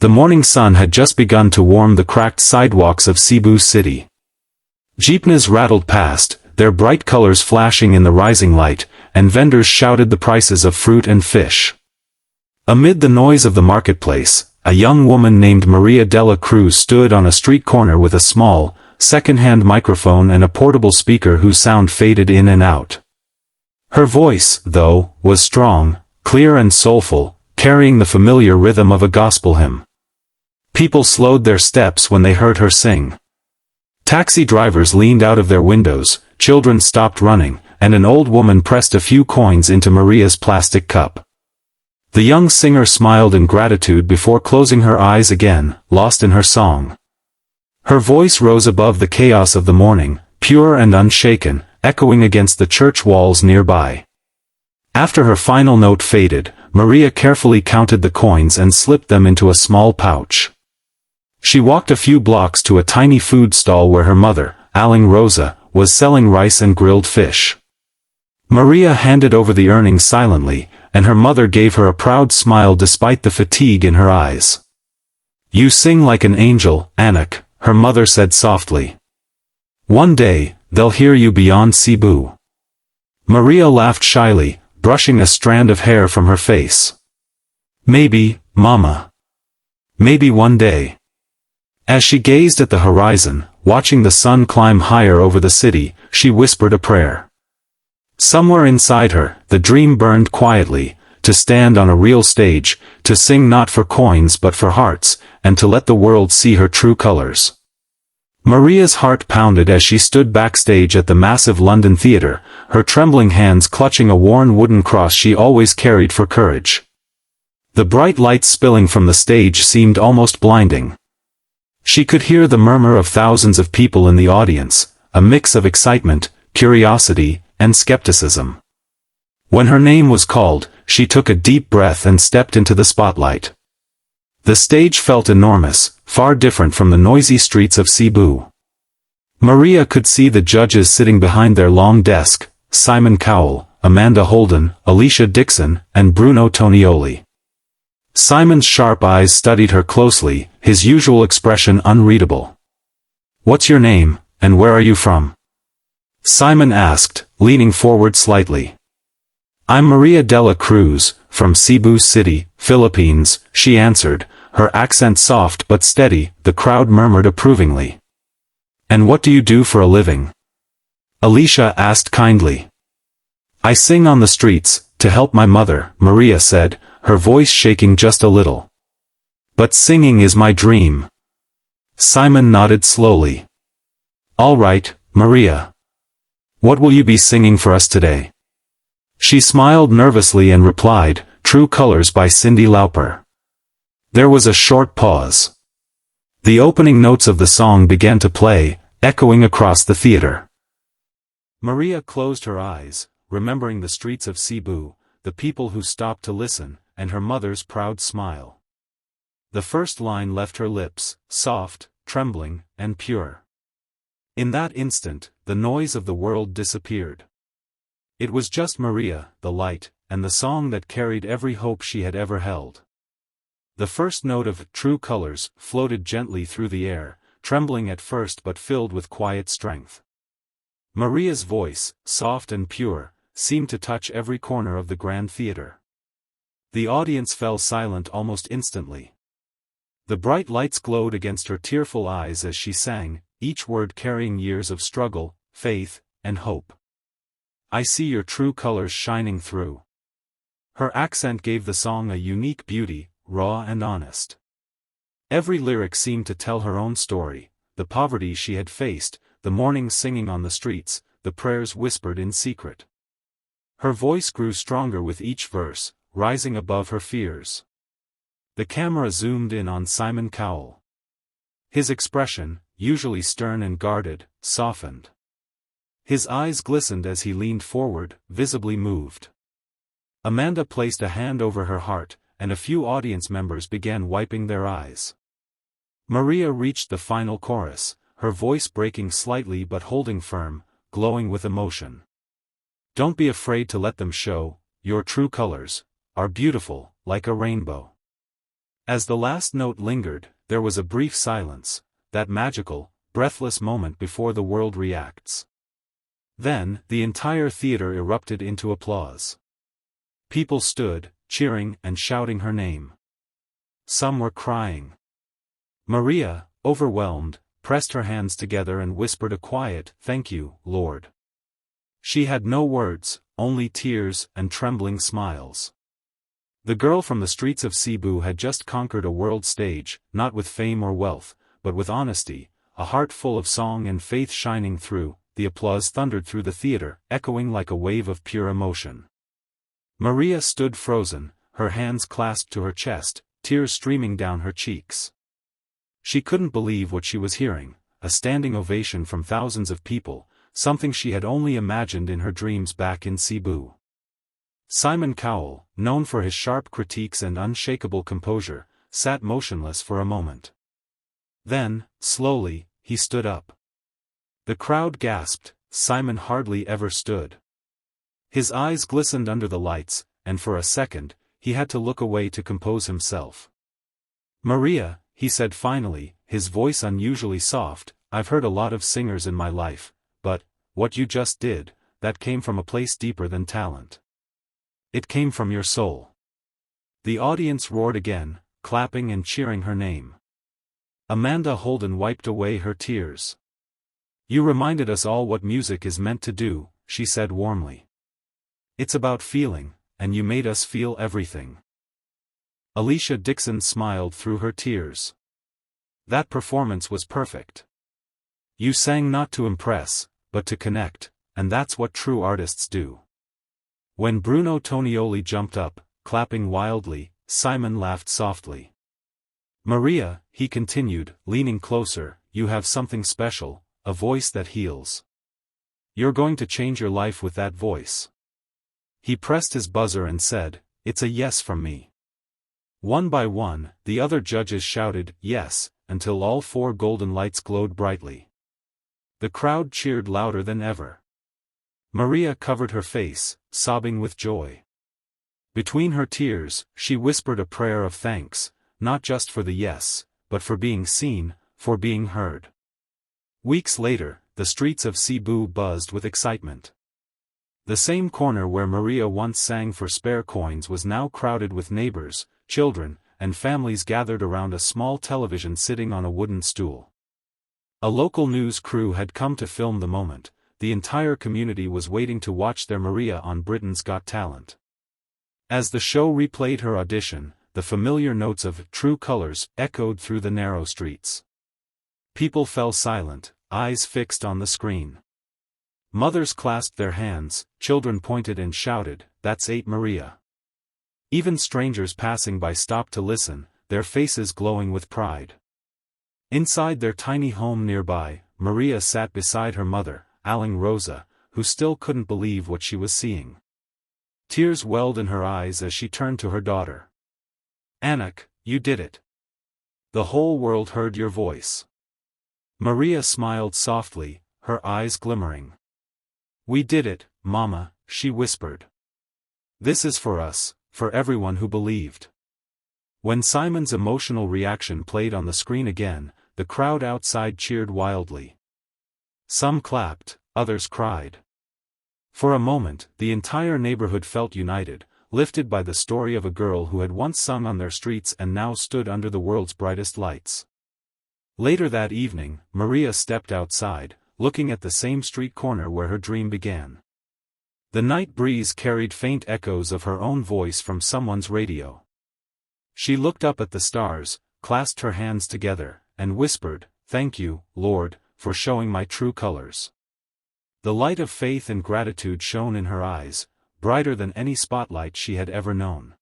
The morning sun had just begun to warm the cracked sidewalks of Cebu City. Jeepneys rattled past, their bright colors flashing in the rising light, and vendors shouted the prices of fruit and fish. Amid the noise of the marketplace, a young woman named Dela Cruz stood on a street corner with a small, second-hand microphone and a portable speaker whose sound faded in and out. Her voice, though, was strong, clear and soulful, carrying the familiar rhythm of a gospel hymn. People slowed their steps when they heard her sing. Taxi drivers leaned out of their windows, children stopped running, and an old woman pressed a few coins into Maria's plastic cup. The young singer smiled in gratitude before closing her eyes again, lost in her song. Her voice rose above the chaos of the morning, pure and unshaken, echoing against the church walls nearby. After her final note faded, Maria carefully counted the coins and slipped them into a small pouch. She walked a few blocks to a tiny food stall where her mother, Aling Rosa, was selling rice and grilled fish. Maria handed over the earnings silently, and her mother gave her a proud smile despite the fatigue in her eyes. "You sing like an angel, Anak," her mother said softly. "One day, they'll hear you beyond Cebu." Maria laughed shyly, brushing a strand of hair from her face. "Maybe, Mama. Maybe one day." As she gazed at the horizon, watching the sun climb higher over the city, she whispered a prayer. Somewhere inside her, the dream burned quietly, to stand on a real stage, to sing not for coins but for hearts, and to let the world see her true colors. Maria's heart pounded as she stood backstage at the massive London theatre, her trembling hands clutching a worn wooden cross she always carried for courage. The bright lights spilling from the stage seemed almost blinding. She could hear the murmur of thousands of people in the audience, a mix of excitement, curiosity, and skepticism. When her name was called, she took a deep breath and stepped into the spotlight. The stage felt enormous, far different from the noisy streets of Cebu. Maria could see the judges sitting behind their long desk, Simon Cowell, Amanda Holden, Alicia Dixon, and Bruno Tonioli. Simon's sharp eyes studied her closely, his usual expression unreadable. "What's your name, and where are you from?" Simon asked, leaning forward slightly. "I'm Dela Cruz, from Cebu City, Philippines," she answered, her accent soft but steady. The crowd murmured approvingly. "And what do you do for a living?" Alicia asked kindly. "I sing on the streets, to help my mother," Maria said, her voice shaking just a little. "But singing is my dream." Simon nodded slowly. "All right, Maria. What will you be singing for us today?" She smiled nervously and replied, "True Colors" by Cyndi Lauper. There was a short pause. The opening notes of the song began to play, echoing across the theater. Maria closed her eyes, remembering the streets of Cebu, the people who stopped to listen, and her mother's proud smile. The first line left her lips, soft, trembling, and pure. In that instant, the noise of the world disappeared. It was just Maria, the light, and the song that carried every hope she had ever held. The first note of "True Colors" floated gently through the air, trembling at first but filled with quiet strength. Maria's voice, soft and pure, seemed to touch every corner of the grand theater. The audience fell silent almost instantly. The bright lights glowed against her tearful eyes as she sang, each word carrying years of struggle, faith, and hope. "I see your true colors shining through." Her accent gave the song a unique beauty, raw and honest. Every lyric seemed to tell her own story, the poverty she had faced, the mornings singing on the streets, the prayers whispered in secret. Her voice grew stronger with each verse, rising above her fears. The camera zoomed in on Simon Cowell. His expression, usually stern and guarded, softened. His eyes glistened as he leaned forward, visibly moved. Amanda placed a hand over her heart, and a few audience members began wiping their eyes. Maria reached the final chorus, her voice breaking slightly but holding firm, glowing with emotion. "Don't be afraid to let them show, your true colors are beautiful, like a rainbow." As the last note lingered, there was a brief silence, that magical, breathless moment before the world reacts. Then, the entire theater erupted into applause. People stood, cheering and shouting her name. Some were crying. Maria, overwhelmed, pressed her hands together and whispered a quiet, "Thank you, Lord." She had no words, only tears and trembling smiles. The girl from the streets of Cebu had just conquered a world stage, not with fame or wealth, but with honesty, a heart full of song and faith shining through. The applause thundered through the theater, echoing like a wave of pure emotion. Maria stood frozen, her hands clasped to her chest, tears streaming down her cheeks. She couldn't believe what she was hearing, a standing ovation from thousands of people, something she had only imagined in her dreams back in Cebu. Simon Cowell, known for his sharp critiques and unshakable composure, sat motionless for a moment. Then, slowly, he stood up. The crowd gasped. Simon hardly ever stood. His eyes glistened under the lights, and for a second, he had to look away to compose himself. "Maria," he said finally, his voice unusually soft, "I've heard a lot of singers in my life, but, what you just did, that came from a place deeper than talent. It came from your soul." The audience roared again, clapping and cheering her name. Amanda Holden wiped away her tears. "You reminded us all what music is meant to do," she said warmly. "It's about feeling, and you made us feel everything." Alicia Dixon smiled through her tears. "That performance was perfect. You sang not to impress, but to connect, and that's what true artists do." When Bruno Tonioli jumped up, clapping wildly, Simon laughed softly. "Maria," he continued, leaning closer, "you have something special, a voice that heals. You're going to change your life with that voice." He pressed his buzzer and said, "It's a yes from me." One by one, the other judges shouted, "Yes," until all four golden lights glowed brightly. The crowd cheered louder than ever. Maria covered her face, sobbing with joy. Between her tears, she whispered a prayer of thanks, not just for the yes, but for being seen, for being heard. Weeks later, the streets of Cebu buzzed with excitement. The same corner where Maria once sang for spare coins was now crowded with neighbors, children, and families gathered around a small television sitting on a wooden stool. A local news crew had come to film the moment. The entire community was waiting to watch their Maria on Britain's Got Talent. As the show replayed her audition, the familiar notes of "True Colors" echoed through the narrow streets. People fell silent, eyes fixed on the screen. Mothers clasped their hands, children pointed and shouted, "That's 8 Maria." Even strangers passing by stopped to listen, their faces glowing with pride. Inside their tiny home nearby, Maria sat beside her mother, Aling Rosa, who still couldn't believe what she was seeing. Tears welled in her eyes as she turned to her daughter. "Anak, you did it. The whole world heard your voice." Maria smiled softly, her eyes glimmering. "We did it, Mama," she whispered. "This is for us, for everyone who believed." When Simon's emotional reaction played on the screen again, the crowd outside cheered wildly. Some clapped, others cried. For a moment, the entire neighborhood felt united, lifted by the story of a girl who had once sung on their streets and now stood under the world's brightest lights. Later that evening, Maria stepped outside, looking at the same street corner where her dream began. The night breeze carried faint echoes of her own voice from someone's radio. She looked up at the stars, clasped her hands together, and whispered, "Thank you, Lord, for showing my true colors." The light of faith and gratitude shone in her eyes, brighter than any spotlight she had ever known.